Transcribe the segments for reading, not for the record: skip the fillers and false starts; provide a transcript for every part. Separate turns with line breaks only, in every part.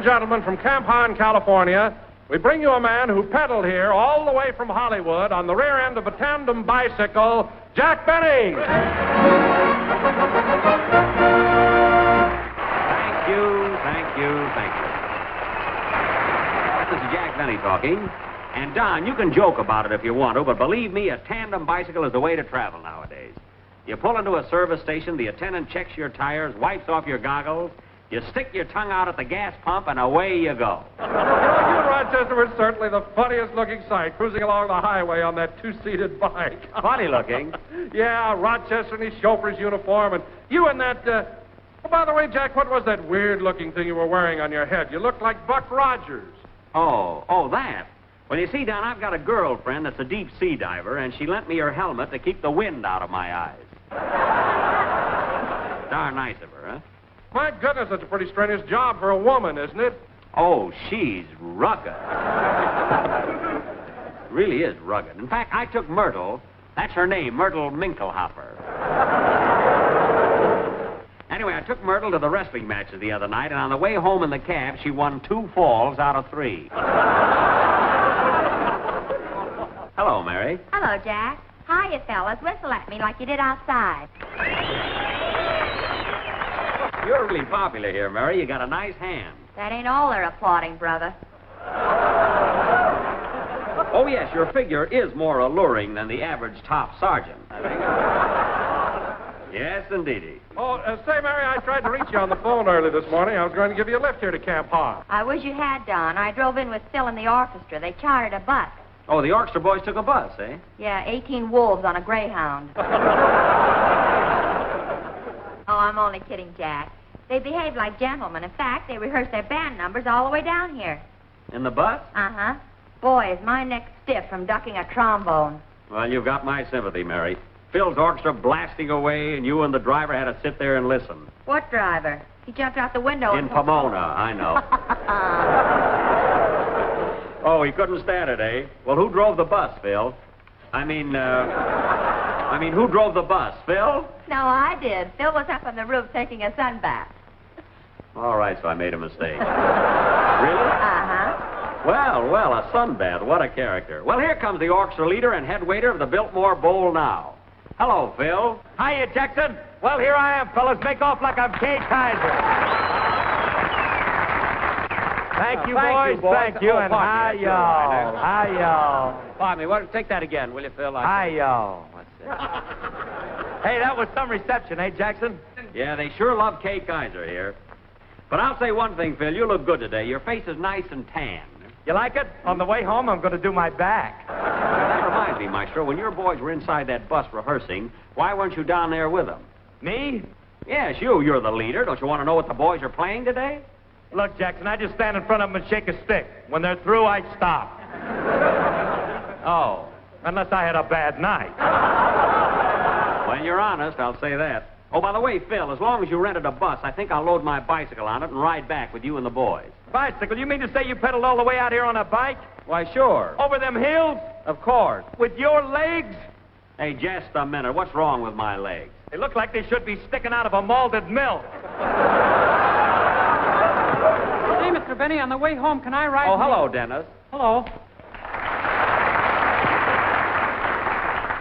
gentlemen, from Camp Haan, California, we bring you a man who pedaled here all the way from Hollywood on the rear end of a tandem bicycle, Jack Benny.
Thank you. This is Jack Benny talking. And, Don, you can joke about it if you want to, but believe me, a tandem bicycle is the way to travel nowadays. You pull into a service station, the attendant checks your tires, wipes off your goggles, you stick your tongue out at the gas pump, and away you go.
You and Rochester were certainly the funniest-looking sight, cruising along the highway on that two-seated bike.
Funny looking?
Yeah, Rochester in his chauffeur's uniform, and you in that... Oh, by the way, Jack, what was that weird-looking thing you were wearing on your head? You looked like Buck Rogers.
Oh, that. Well, you see, Don, I've got a girlfriend that's a deep-sea diver, and she lent me her helmet to keep the wind out of my eyes. Darn nice of her, huh?
My goodness, that's a pretty strenuous job for a woman, isn't it?
Oh, she's rugged. Really is rugged. In fact, I took Myrtle. That's her name, Myrtle Minkelhopper. Anyway, I took Myrtle to the wrestling matches the other night, and on the way home in the cab, she won 2 falls out of 3. Hello, Mary.
Hello, Jack. Hiya, fellas. Whistle at me like you did outside.
You're really popular here, Mary. You got a nice hand.
That ain't all they're applauding, brother.
Oh, yes, your figure is more alluring than the average top sergeant, I think. Yes, indeedy.
Oh, say, Mary, I tried to reach you on the phone early this morning. I was going to give you a lift here to Camp Haan.
I wish you had, Don. I drove in with Phil and the orchestra. They chartered a bus.
Oh, the orchestra boys took a bus, eh?
Yeah, 18 wolves on a Greyhound. Oh, I'm only kidding, Jack. They behave like gentlemen. In fact, they rehearse their band numbers all the way down here.
In the bus?
Uh-huh. Boy, is my neck stiff from ducking a trombone.
Well, you've got my sympathy, Mary. Phil's orchestra blasting away, and you and the driver had to sit there and listen.
What driver? He jumped out the window.
In Pomona, I know. Oh, he couldn't stand it, eh? Well, who drove the bus, Phil? I mean, who drove the bus? Phil?
No, I did. Phil was up on the roof taking a sun bath.
All right, so I made a mistake. Really?
Uh-huh.
Well, a sunbath. What a character. Well, here comes the orchestra leader and head waiter of the Biltmore Bowl now. Hello, Phil.
Hiya, Jackson. Well, here I am, fellas. Make off like I'm Kay Kaiser. Thank you, boys. Thank you. And hi, y'all. Hi, y'all.
Pardon me. Take that again, will you, Phil?
Hi, y'all. Hey, that was some reception, eh, Jackson?
Yeah, they sure love Kay Kaiser here. But I'll say one thing, Phil. You look good today. Your face is nice and tan.
You like it? On the way home, I'm going to do my back.
That reminds me, Maestro, when your boys were inside that bus rehearsing, why weren't you down there with them?
Me?
Yes, you. You're the leader. Don't you want to know what the boys are playing today?
Look, Jackson, I just stand in front of them and shake a stick. When they're through, I stop.
Oh.
Unless I had a bad night.
When you're honest, I'll say that. Oh, by the way, Phil, as long as you rented a bus, I think I'll load my bicycle on it and ride back with you and the boys.
Bicycle? You mean to say you pedaled all the way out here on a bike?
Why, sure.
Over them hills?
Of course.
With your legs?
Hey, just a minute. What's wrong with my legs?
They look like they should be sticking out of a malted milk.
Hey, Mr. Benny, on the way home, can I ride...
Oh, hello, Dennis.
Hello.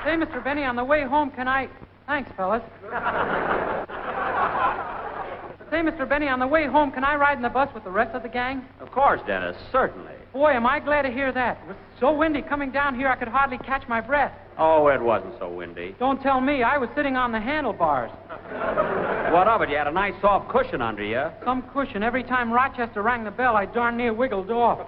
Hey, Mr. Benny, on the way home, can I... Thanks, fellas. Say, Mr. Benny, on the way home, can I ride in the bus with the rest of the gang?
Of course, Dennis, certainly.
Boy, am I glad to hear that. It was so windy coming down here, I could hardly catch my breath.
Oh, it wasn't so windy.
Don't tell me. I was sitting on the handlebars.
What of it? You had a nice soft cushion under you.
Some cushion. Every time Rochester rang the bell, I darn near wiggled off.